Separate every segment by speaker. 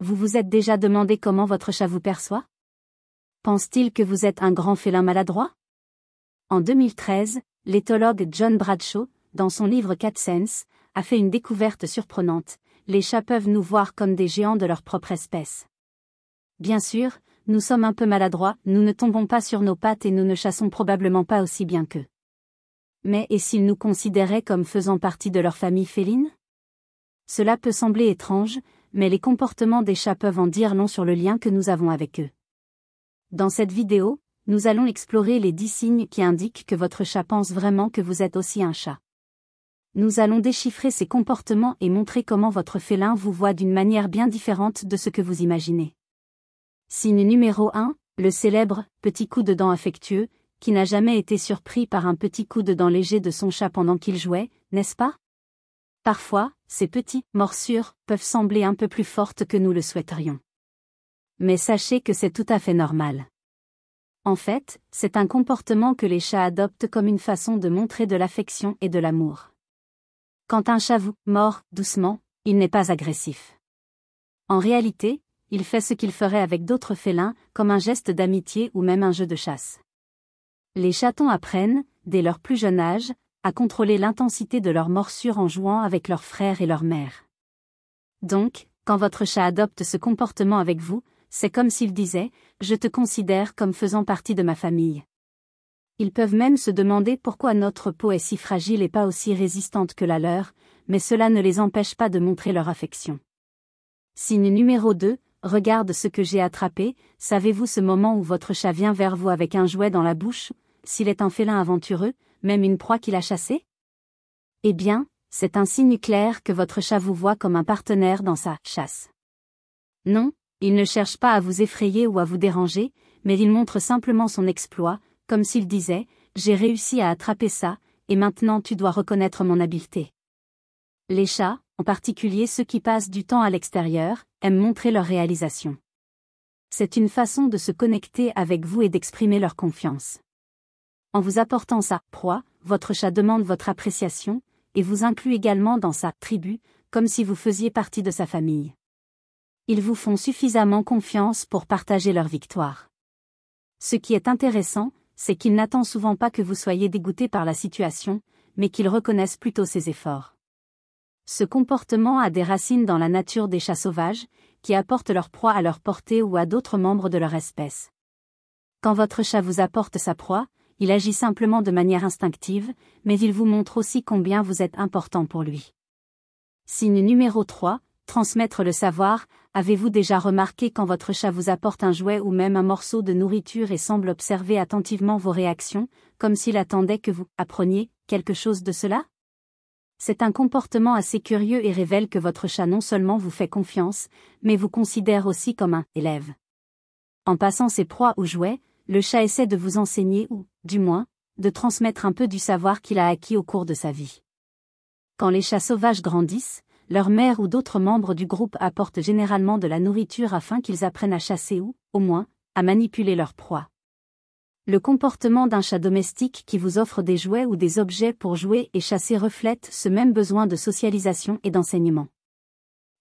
Speaker 1: Vous vous êtes déjà demandé comment votre chat vous perçoit? Pense-t-il que vous êtes un grand félin maladroit? En 2013, l'éthologue John Bradshaw, dans son livre Cat Sense, a fait une découverte surprenante. Les chats peuvent nous voir comme des géants de leur propre espèce. Bien sûr, nous sommes un peu maladroits, nous ne tombons pas sur nos pattes et nous ne chassons probablement pas aussi bien qu'eux. Mais et s'ils nous considéraient comme faisant partie de leur famille féline? Cela peut sembler étrange, mais les comportements des chats peuvent en dire long sur le lien que nous avons avec eux. Dans cette vidéo, nous allons explorer les 10 signes qui indiquent que votre chat pense vraiment que vous êtes aussi un chat. Nous allons déchiffrer ces comportements et montrer comment votre félin vous voit d'une manière bien différente de ce que vous imaginez. Signe numéro 1, le célèbre « petit coup de dent affectueux », qui n'a jamais été surpris par un petit coup de dent léger de son chat pendant qu'il jouait, n'est-ce pas? Parfois, ces petites morsures peuvent sembler un peu plus fortes que nous le souhaiterions. Mais sachez que c'est tout à fait normal. En fait, c'est un comportement que les chats adoptent comme une façon de montrer de l'affection et de l'amour. Quand un chat vous mord doucement, il n'est pas agressif. En réalité, il fait ce qu'il ferait avec d'autres félins, comme un geste d'amitié ou même un jeu de chasse. Les chatons apprennent, dès leur plus jeune âge, à contrôler l'intensité de leurs morsures en jouant avec leurs frères et leurs mères. Donc, quand votre chat adopte ce comportement avec vous, c'est comme s'il disait « Je te considère comme faisant partie de ma famille ». Ils peuvent même se demander pourquoi notre peau est si fragile et pas aussi résistante que la leur, mais cela ne les empêche pas de montrer leur affection. Signe numéro 2, regarde ce que j'ai attrapé. Savez-vous ce moment où votre chat vient vers vous avec un jouet dans la bouche, s'il est un félin aventureux, même une proie qu'il a chassée? Eh bien, c'est un signe clair que votre chat vous voit comme un partenaire dans sa chasse. Non, il ne cherche pas à vous effrayer ou à vous déranger, mais il montre simplement son exploit, comme s'il disait « J'ai réussi à attraper ça, et maintenant tu dois reconnaître mon habileté ». Les chats, en particulier ceux qui passent du temps à l'extérieur, aiment montrer leur réalisation. C'est une façon de se connecter avec vous et d'exprimer leur confiance. En vous apportant sa proie, votre chat demande votre appréciation, et vous inclut également dans sa tribu, comme si vous faisiez partie de sa famille. Ils vous font suffisamment confiance pour partager leur victoire. Ce qui est intéressant, c'est qu'ils n'attendent souvent pas que vous soyez dégoûté par la situation, mais qu'ils reconnaissent plutôt ses efforts. Ce comportement a des racines dans la nature des chats sauvages, qui apportent leur proie à leur portée ou à d'autres membres de leur espèce. Quand votre chat vous apporte sa proie, il agit simplement de manière instinctive, mais il vous montre aussi combien vous êtes important pour lui. Signe numéro 3, transmettre le savoir. Avez-vous déjà remarqué quand votre chat vous apporte un jouet ou même un morceau de nourriture et semble observer attentivement vos réactions, comme s'il attendait que vous appreniez quelque chose de cela? C'est un comportement assez curieux et révèle que votre chat non seulement vous fait confiance, mais vous considère aussi comme un élève. En passant ses proies ou jouets, le chat essaie de vous enseigner ou, du moins, de transmettre un peu du savoir qu'il a acquis au cours de sa vie. Quand les chats sauvages grandissent, leur mère ou d'autres membres du groupe apportent généralement de la nourriture afin qu'ils apprennent à chasser ou, au moins, à manipuler leur proie. Le comportement d'un chat domestique qui vous offre des jouets ou des objets pour jouer et chasser reflète ce même besoin de socialisation et d'enseignement.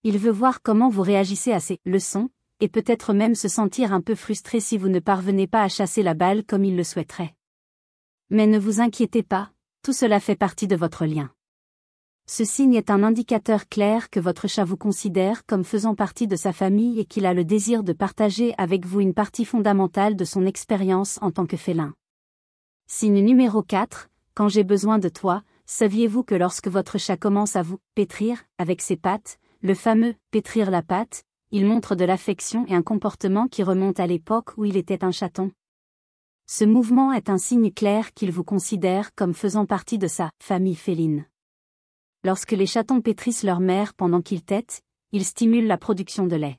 Speaker 1: Il veut voir comment vous réagissez à ces leçons, et peut-être même se sentir un peu frustré si vous ne parvenez pas à chasser la balle comme il le souhaiterait. Mais ne vous inquiétez pas, tout cela fait partie de votre lien. Ce signe est un indicateur clair que votre chat vous considère comme faisant partie de sa famille et qu'il a le désir de partager avec vous une partie fondamentale de son expérience en tant que félin. Signe numéro 4, quand j'ai besoin de toi. Saviez-vous que lorsque votre chat commence à vous pétrir avec ses pattes, le fameux pétrir la patte, il montre de l'affection et un comportement qui remonte à l'époque où il était un chaton? Ce mouvement est un signe clair qu'il vous considère comme faisant partie de sa famille féline. Lorsque les chatons pétrissent leur mère pendant qu'ils tètent, ils stimulent la production de lait.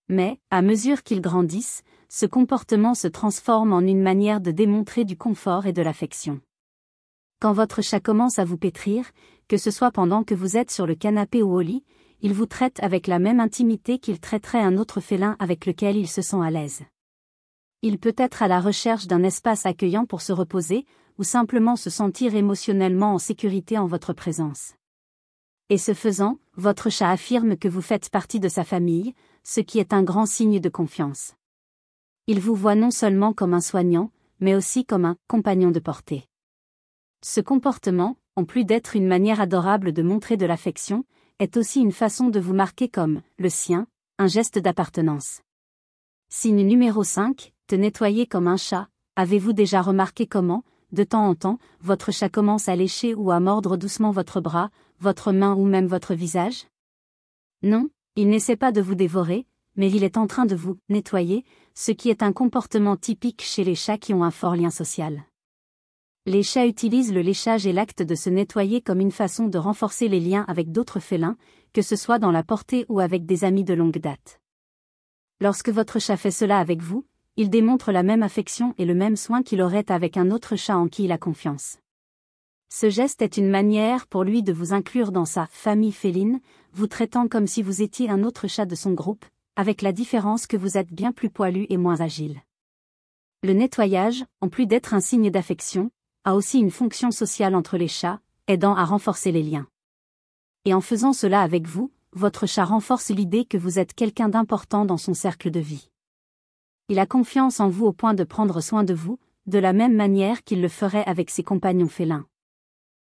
Speaker 1: Mais, à mesure qu'ils grandissent, ce comportement se transforme en une manière de démontrer du confort et de l'affection. Quand votre chat commence à vous pétrir, que ce soit pendant que vous êtes sur le canapé ou au lit, il vous traite avec la même intimité qu'il traiterait un autre félin avec lequel il se sent à l'aise. Il peut être à la recherche d'un espace accueillant pour se reposer, ou simplement se sentir émotionnellement en sécurité en votre présence. Et ce faisant, votre chat affirme que vous faites partie de sa famille, ce qui est un grand signe de confiance. Il vous voit non seulement comme un soignant, mais aussi comme un compagnon de portée. Ce comportement, en plus d'être une manière adorable de montrer de l'affection, est aussi une façon de vous marquer comme le sien, un geste d'appartenance. Signe numéro 5, te nettoyer comme un chat. Avez-vous déjà remarqué comment, de temps en temps, votre chat commence à lécher ou à mordre doucement votre bras, votre main ou même votre visage? Non, il n'essaie pas de vous dévorer, mais il est en train de vous nettoyer, ce qui est un comportement typique chez les chats qui ont un fort lien social. Les chats utilisent le léchage et l'acte de se nettoyer comme une façon de renforcer les liens avec d'autres félins, que ce soit dans la portée ou avec des amis de longue date. Lorsque votre chat fait cela avec vous, il démontre la même affection et le même soin qu'il aurait avec un autre chat en qui il a confiance. Ce geste est une manière pour lui de vous inclure dans sa famille féline, vous traitant comme si vous étiez un autre chat de son groupe, avec la différence que vous êtes bien plus poilu et moins agile. Le nettoyage, en plus d'être un signe d'affection, a aussi une fonction sociale entre les chats, aidant à renforcer les liens. Et en faisant cela avec vous, votre chat renforce l'idée que vous êtes quelqu'un d'important dans son cercle de vie. Il a confiance en vous au point de prendre soin de vous, de la même manière qu'il le ferait avec ses compagnons félins.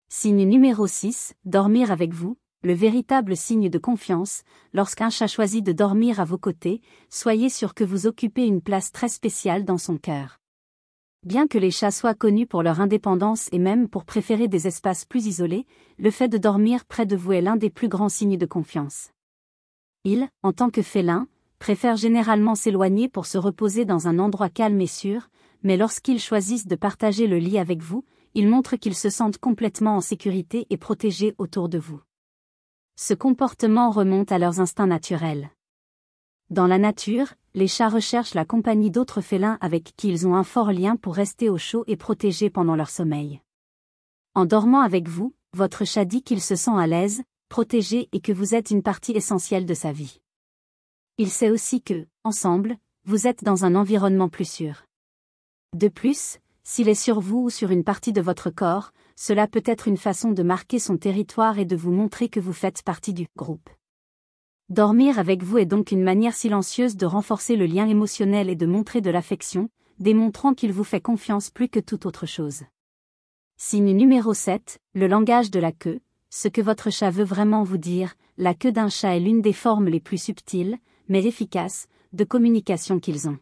Speaker 1: Signe numéro 6, dormir avec vous, le véritable signe de confiance. Lorsqu'un chat choisit de dormir à vos côtés, soyez sûr que vous occupez une place très spéciale dans son cœur. Bien que les chats soient connus pour leur indépendance et même pour préférer des espaces plus isolés, le fait de dormir près de vous est l'un des plus grands signes de confiance. Ils, en tant que félins, préfèrent généralement s'éloigner pour se reposer dans un endroit calme et sûr, mais lorsqu'ils choisissent de partager le lit avec vous, ils montrent qu'ils se sentent complètement en sécurité et protégés autour de vous. Ce comportement remonte à leurs instincts naturels. Dans la nature, les chats recherchent la compagnie d'autres félins avec qui ils ont un fort lien pour rester au chaud et protégés pendant leur sommeil. En dormant avec vous, votre chat dit qu'il se sent à l'aise, protégé et que vous êtes une partie essentielle de sa vie. Il sait aussi que, ensemble, vous êtes dans un environnement plus sûr. De plus, s'il est sur vous ou sur une partie de votre corps, cela peut être une façon de marquer son territoire et de vous montrer que vous faites partie du groupe. Dormir avec vous est donc une manière silencieuse de renforcer le lien émotionnel et de montrer de l'affection, démontrant qu'il vous fait confiance plus que toute autre chose. Signe numéro 7, le langage de la queue. Ce que votre chat veut vraiment vous dire, la queue d'un chat est l'une des formes les plus subtiles, mais efficaces, de communication qu'ils ont.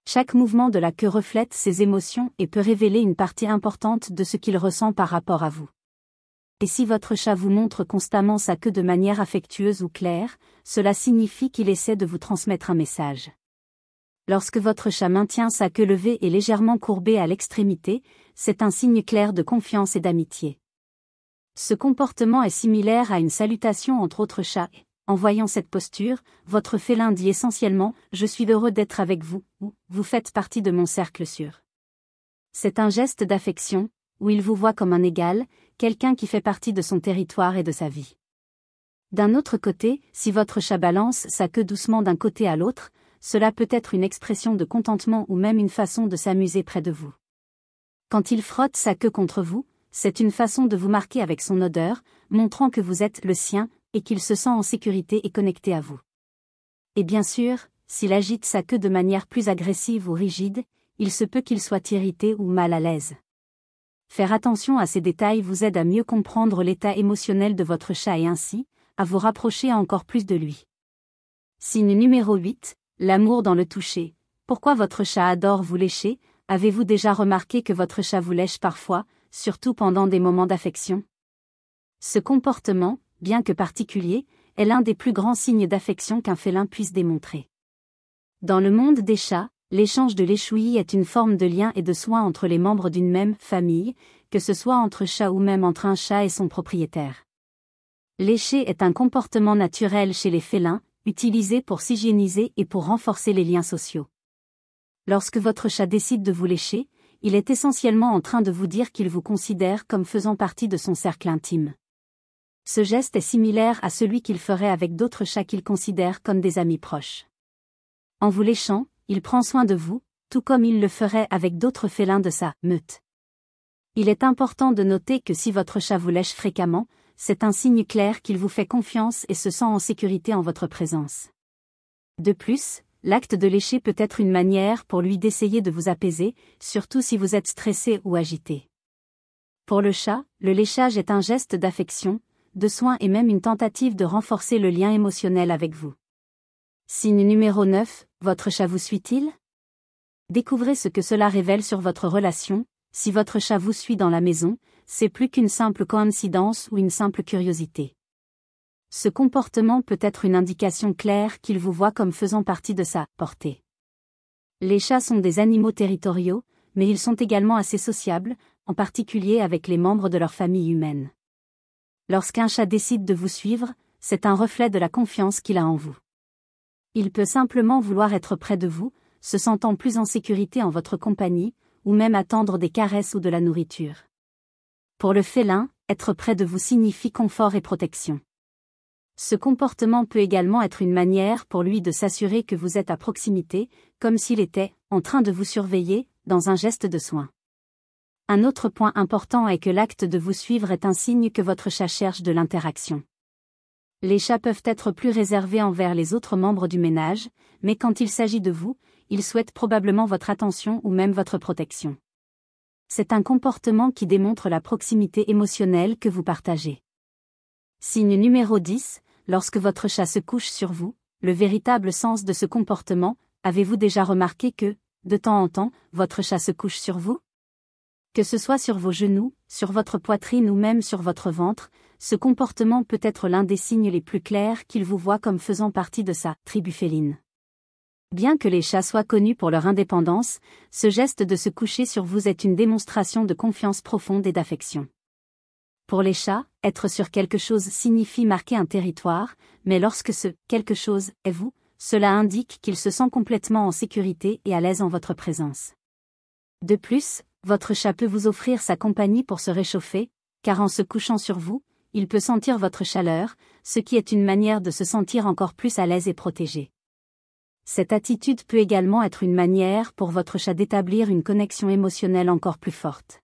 Speaker 1: Chaque mouvement de la queue reflète ses émotions et peut révéler une partie importante de ce qu'il ressent par rapport à vous. Et si votre chat vous montre constamment sa queue de manière affectueuse ou claire, cela signifie qu'il essaie de vous transmettre un message. Lorsque votre chat maintient sa queue levée et légèrement courbée à l'extrémité, c'est un signe clair de confiance et d'amitié. Ce comportement est similaire à une salutation entre autres chats. En voyant cette posture, votre félin dit essentiellement « Je suis heureux d'être avec vous » ou « Vous faites partie de mon cercle sûr ». C'est un geste d'affection, où il vous voit comme un égal, quelqu'un qui fait partie de son territoire et de sa vie. D'un autre côté, si votre chat balance sa queue doucement d'un côté à l'autre, cela peut être une expression de contentement ou même une façon de s'amuser près de vous. Quand il frotte sa queue contre vous, c'est une façon de vous marquer avec son odeur, montrant que vous êtes le sien, et qu'il se sent en sécurité et connecté à vous. Et bien sûr, s'il agite sa queue de manière plus agressive ou rigide, il se peut qu'il soit irrité ou mal à l'aise. Faire attention à ces détails vous aide à mieux comprendre l'état émotionnel de votre chat et ainsi, à vous rapprocher encore plus de lui. Signe numéro 8, l'amour dans le toucher. Pourquoi votre chat adore vous lécher? Avez-vous déjà remarqué que votre chat vous lèche parfois, surtout pendant des moments d'affection? Ce comportement, bien que particulier, est l'un des plus grands signes d'affection qu'un félin puisse démontrer. Dans le monde des chats, l'échange de léchouillis est une forme de lien et de soin entre les membres d'une même famille, que ce soit entre chats ou même entre un chat et son propriétaire. Lécher est un comportement naturel chez les félins, utilisé pour s'hygiéniser et pour renforcer les liens sociaux. Lorsque votre chat décide de vous lécher, il est essentiellement en train de vous dire qu'il vous considère comme faisant partie de son cercle intime. Ce geste est similaire à celui qu'il ferait avec d'autres chats qu'il considère comme des amis proches. En vous léchant, il prend soin de vous, tout comme il le ferait avec d'autres félins de sa meute. Il est important de noter que si votre chat vous lèche fréquemment, c'est un signe clair qu'il vous fait confiance et se sent en sécurité en votre présence. De plus, l'acte de lécher peut être une manière pour lui d'essayer de vous apaiser, surtout si vous êtes stressé ou agité. Pour le chat, le léchage est un geste d'affection, de soin et même une tentative de renforcer le lien émotionnel avec vous. Signe numéro 9, votre chat vous suit-il? Découvrez ce que cela révèle sur votre relation. Si votre chat vous suit dans la maison, c'est plus qu'une simple coïncidence ou une simple curiosité. Ce comportement peut être une indication claire qu'il vous voit comme faisant partie de sa portée. Les chats sont des animaux territoriaux, mais ils sont également assez sociables, en particulier avec les membres de leur famille humaine. Lorsqu'un chat décide de vous suivre, c'est un reflet de la confiance qu'il a en vous. Il peut simplement vouloir être près de vous, se sentant plus en sécurité en votre compagnie, ou même attendre des caresses ou de la nourriture. Pour le félin, être près de vous signifie confort et protection. Ce comportement peut également être une manière pour lui de s'assurer que vous êtes à proximité, comme s'il était en train de vous surveiller, dans un geste de soin. Un autre point important est que l'acte de vous suivre est un signe que votre chat cherche de l'interaction. Les chats peuvent être plus réservés envers les autres membres du ménage, mais quand il s'agit de vous, ils souhaitent probablement votre attention ou même votre protection. C'est un comportement qui démontre la proximité émotionnelle que vous partagez. Signe numéro 10, lorsque votre chat se couche sur vous, le véritable sens de ce comportement, avez-vous déjà remarqué que, de temps en temps, votre chat se couche sur vous? Que ce soit sur vos genoux, sur votre poitrine ou même sur votre ventre, ce comportement peut être l'un des signes les plus clairs qu'il vous voit comme faisant partie de sa tribu féline. Bien que les chats soient connus pour leur indépendance, ce geste de se coucher sur vous est une démonstration de confiance profonde et d'affection. Pour les chats, être sur quelque chose signifie marquer un territoire, mais lorsque ce quelque chose est vous, cela indique qu'il se sent complètement en sécurité et à l'aise en votre présence. De plus, votre chat peut vous offrir sa compagnie pour se réchauffer, car en se couchant sur vous, il peut sentir votre chaleur, ce qui est une manière de se sentir encore plus à l'aise et protégé. Cette attitude peut également être une manière pour votre chat d'établir une connexion émotionnelle encore plus forte.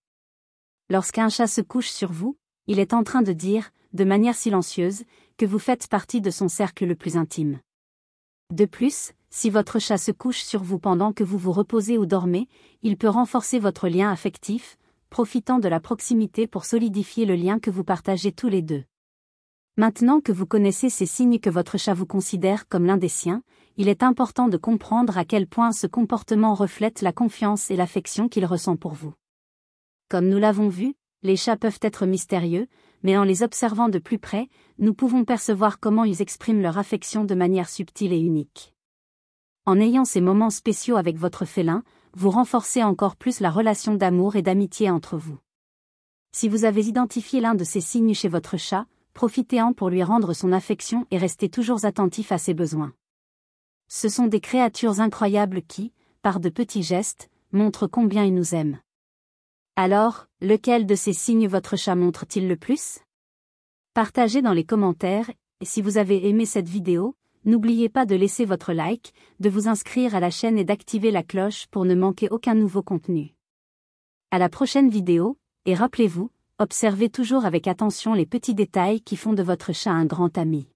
Speaker 1: Lorsqu'un chat se couche sur vous, il est en train de dire, de manière silencieuse, que vous faites partie de son cercle le plus intime. De plus, si votre chat se couche sur vous pendant que vous vous reposez ou dormez, il peut renforcer votre lien affectif, profitant de la proximité pour solidifier le lien que vous partagez tous les deux. Maintenant que vous connaissez ces signes que votre chat vous considère comme l'un des siens, il est important de comprendre à quel point ce comportement reflète la confiance et l'affection qu'il ressent pour vous. Comme nous l'avons vu, les chats peuvent être mystérieux, mais en les observant de plus près, nous pouvons percevoir comment ils expriment leur affection de manière subtile et unique. En ayant ces moments spéciaux avec votre félin, vous renforcez encore plus la relation d'amour et d'amitié entre vous. Si vous avez identifié l'un de ces signes chez votre chat, profitez-en pour lui rendre son affection et restez toujours attentif à ses besoins. Ce sont des créatures incroyables qui, par de petits gestes, montrent combien ils nous aiment. Alors, lequel de ces signes votre chat montre-t-il le plus? Partagez dans les commentaires, et si vous avez aimé cette vidéo, n'oubliez pas de laisser votre like, de vous inscrire à la chaîne et d'activer la cloche pour ne manquer aucun nouveau contenu. À la prochaine vidéo, et rappelez-vous, observez toujours avec attention les petits détails qui font de votre chat un grand ami.